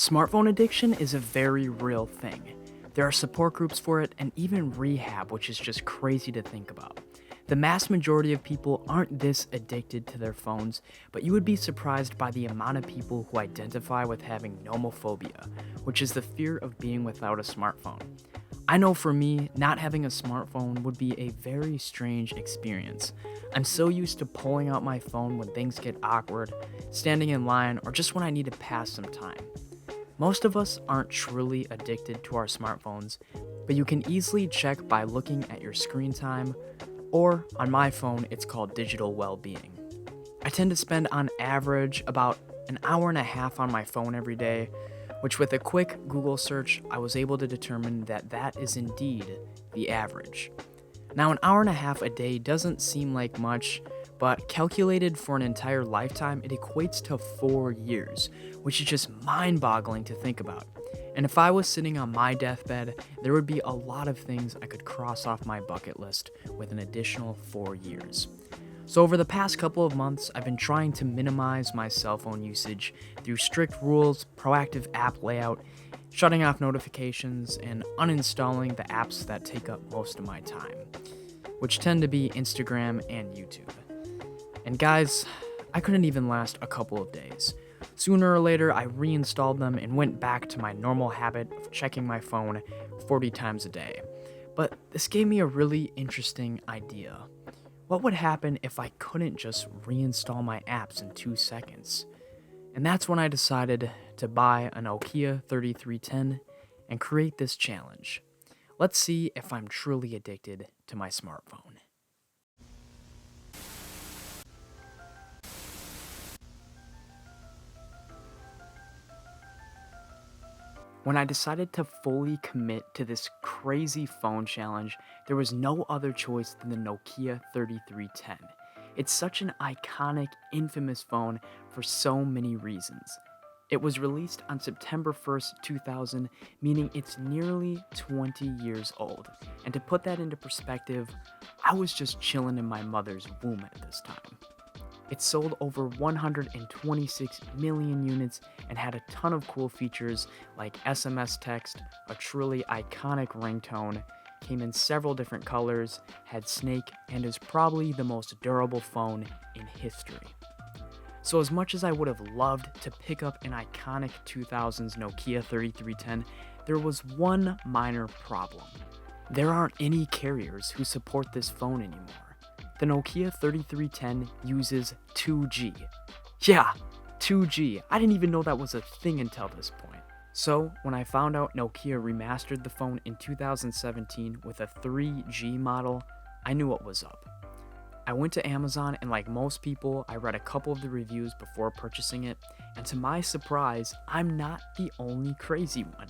Smartphone addiction is a very real thing. There are support groups for it and even rehab, which is just crazy to think about. The mass majority of people aren't this addicted to their phones, but you would be surprised by the amount of people who identify with having nomophobia, which is the fear of being without a smartphone. I know for me, not having a smartphone would be a very strange experience. I'm so used to pulling out my phone when things get awkward, standing in line, or just when I need to pass some time. Most of us aren't truly addicted to our smartphones, but you can easily check by looking at your screen time, or on my phone, it's called digital well-being. I tend to spend on average about an hour and a half on my phone every day, which with a quick Google search, I was able to determine that that is indeed the average. Now, an hour and a half a day doesn't seem like much, but calculated for an entire lifetime, it equates to 4 years, which is just mind-boggling to think about. And if I was sitting on my deathbed, there would be a lot of things I could cross off my bucket list with an additional 4 years. So over the past couple of months, I've been trying to minimize my cell phone usage through strict rules, proactive app layout, shutting off notifications, and uninstalling the apps that take up most of my time, which tend to be Instagram and YouTube. And guys, I couldn't even last a couple of days. Sooner or later, I reinstalled them and went back to my normal habit of checking my phone 40 times a day. But this gave me a really interesting idea. What would happen if I couldn't just reinstall my apps in 2 seconds? And that's when I decided to buy a Nokia 3310 and create this challenge. Let's see if I'm truly addicted to my smartphone. When I decided to fully commit to this crazy phone challenge, there was no other choice than the Nokia 3310. It's such an iconic, infamous phone for so many reasons. It was released on September 1st, 2000, meaning it's nearly 20 years old. And to put that into perspective, I was just chilling in my mother's womb at this time. It sold over 126 million units and had a ton of cool features like SMS text, a truly iconic ringtone, came in several different colors, had Snake, and is probably the most durable phone in history. So as much as I would have loved to pick up an iconic 2000s Nokia 3310, there was one minor problem. There aren't any carriers who support this phone anymore. The Nokia 3310 uses 2G. Yeah, 2G. I didn't even know that was a thing until this point. So, when I found out Nokia remastered the phone in 2017 with a 3G model, I knew what was up. I went to Amazon and like most people, I read a couple of the reviews before purchasing it, and to my surprise, I'm not the only crazy one.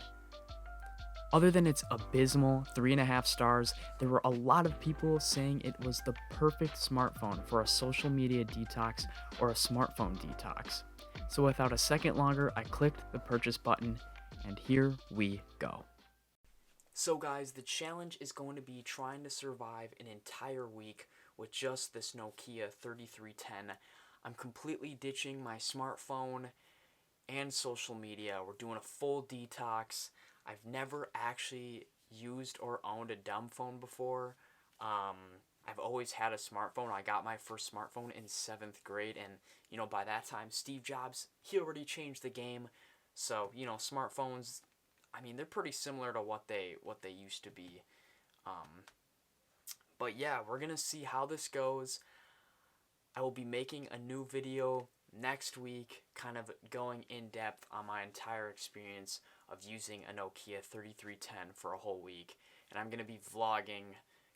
Other than its abysmal 3.5 stars, there were a lot of people saying it was the perfect smartphone for a social media detox or a smartphone detox. So without a second longer, I clicked the purchase button, and here we go. So guys, the challenge is going to be trying to survive an entire week with just this Nokia 3310. I'm completely ditching my smartphone and social media. We're doing a full detox. I've never actually used or owned a dumb phone before. I've always had a smartphone. I got my first smartphone in 7th grade, and, by that time, Steve Jobs, he already changed the game. So, smartphones, they're pretty similar to what they used to be. But yeah, we're going to see how this goes. I will be making a new video next week, kind of going in depth on my entire experience of using a Nokia 3310 for a whole week, and I'm going to be vlogging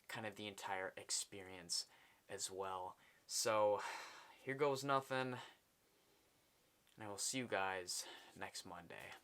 kind of the entire experience as well. So here goes nothing, and I will see you guys next Monday.